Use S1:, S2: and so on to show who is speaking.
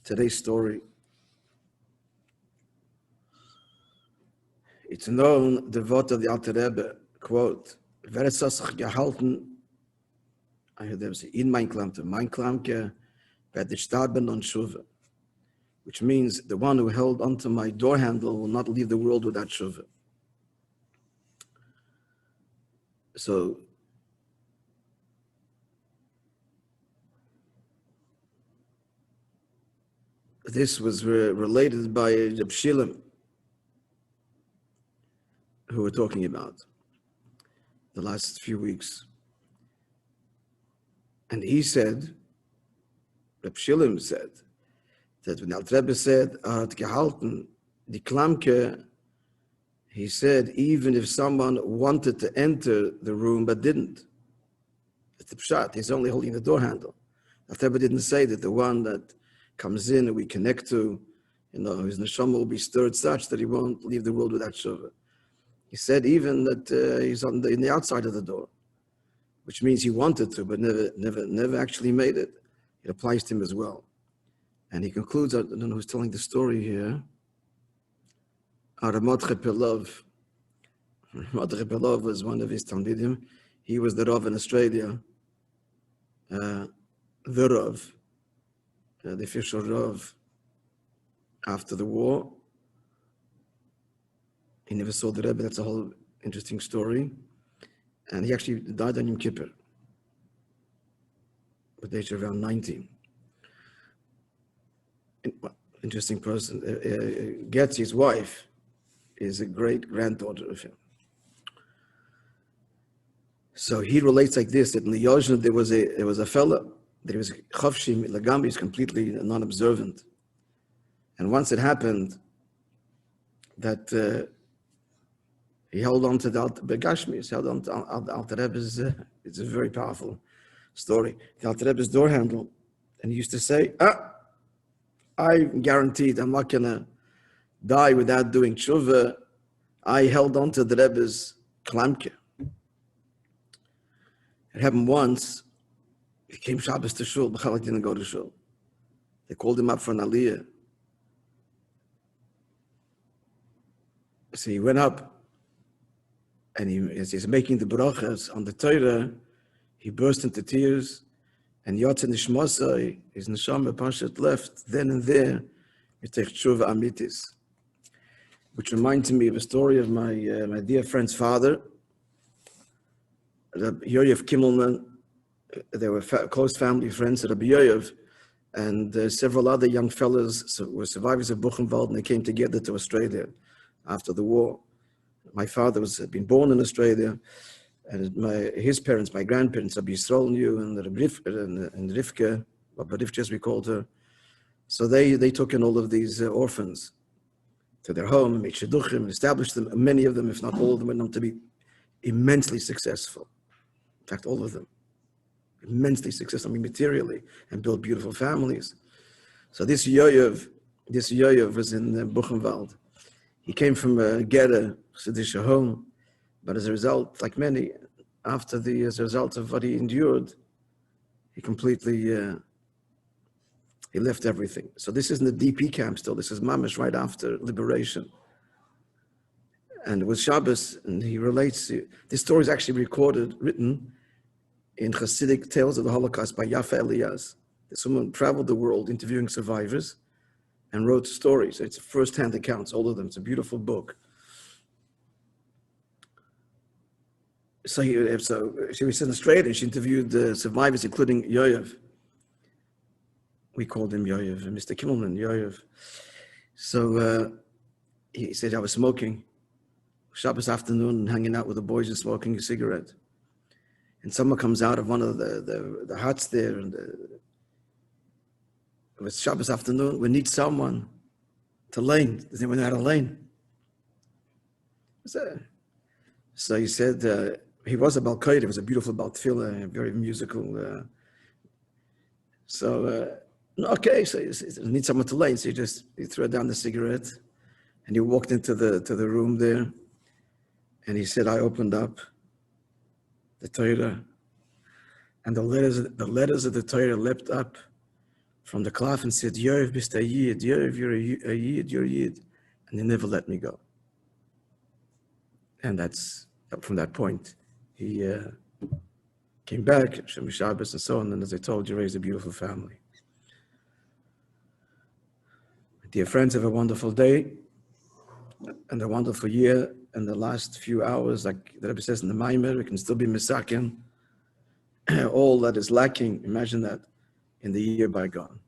S1: Today's story. It's known, the word of the Alter Rebbe, quote, "Wer es sich gehalten, I heard them say, in mein Klamke, werde ich sterben und shuva," which means the one who held onto my door handle will not leave the world without shuva. So, this was related by Reb Shilem, who we're talking about the last few weeks. And he said, Reb Shilem said, that when Alter Rebbe said, hat gehalten, die Klamke, he said, even if someone wanted to enter the room but didn't, it's a pshat, he's only holding the door handle. Alter Rebbe didn't say that the one that comes in and we connect to, his neshama will be stirred such that he won't leave the world without shuvah. He said even that he's in the outside of the door, which means he wanted to, but never actually made it. It applies to him as well. And he concludes, I don't know who's telling the story here, Modche Pelov. Modche Pelov was one of his Talmidim. He was the Rav in Australia, the Rav, the official Rav after the war. He never saw the Rebbe, that's a whole interesting story. And he actually died on Yom Kippur, at the age of around 19. Interesting person. Getz, his wife, is a great granddaughter of him. So he relates like this, that in the Yozhna there was a fellow that was Chavshim Lagambi, is completely non-observant. And once it happened that he held on to the Begashmis, held on to Alter Rebbe's, it's a very powerful story, the Alter Rebbe's door handle. And he used to say, I'm guaranteed I'm not going to die without doing tshuva. I held on to the Rebbe's klamke. It happened once. He came Shabbos to shul. B'chalak didn't go to shul. They called him up for an aliyah. So he went up, and as he's making the brachas on the Torah, he burst into tears. And Yotze Nishmasai, his neshama Pashat left then and there, Yitech Tshuva Amitis. Which reminds me of a story of my dear friend's father, Rabbi Yoyev Kimmelman. They were close family friends, Rabbi Yoyev, and several other young fellows were survivors of Buchenwald, and they came together to Australia after the war. My father had been born in Australia, and his parents, my grandparents, Rabbi Yisrael knew, and Rivka, Rabbi Rivka as we called her. So they took in all of these orphans to their home and made shidduchim and established them. Many of them, if not all of them, went on to be immensely successful. In fact, all of them, immensely successful, materially, and built beautiful families. So this Yoyev was in Buchenwald. He came from a Gera, Chassidic home. But as a result, like many, as a result of what he endured, he completely, he left everything. So this isn't the DP camp still, this is Mamish right after liberation. And it was Shabbos, and he relates, this story is actually written in Chassidic Tales of the Holocaust by Yafa Elias. Someone traveled the world interviewing survivors and wrote stories. It's first-hand accounts, all of them. It's a beautiful book. So she was in Australia. She interviewed the survivors, including Yoyev. We called him Yoyev, Mr. Kimmelman, Yoyev. So he said, I was smoking Shabbos afternoon and hanging out with the boys and smoking a cigarette. And someone comes out of one of the huts there, and it was Shabbos afternoon. We need someone to lane. Does anyone know how to lane? So he said, he was a Balkoid, it was a beautiful Baltfila, very musical. Okay, so he need someone to lane. So he threw down the cigarette, and he walked into the room there, and he said, I opened up the Torah, and the letters of the Torah leapt up from the cloth and said, Yov, bist a Yid, Yov, you're a Yid, you're a Yid. And he never let me go. And that's, from that point, he came back, Shem Shabbos and so on, and as I told you, raised a beautiful family. Dear friends, have a wonderful day and a wonderful year. And the last few hours, like the Rabbi says in the Maimer, we can still be misaken all that is lacking. Imagine that in the year bygone.